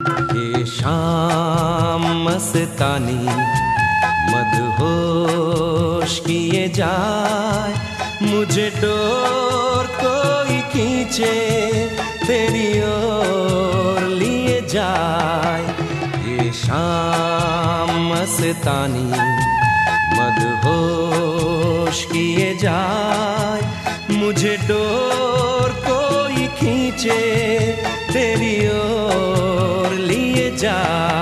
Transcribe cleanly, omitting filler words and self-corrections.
ये शाम मस्तानी मदहोश किए जाए, मुझे डोर कोई खींचे तेरी ओर लिए जाए। ये शाम मस्तानी मदहोश किए जाए, मुझे डोर कोई खींचे तेरी ओर लिए जाए।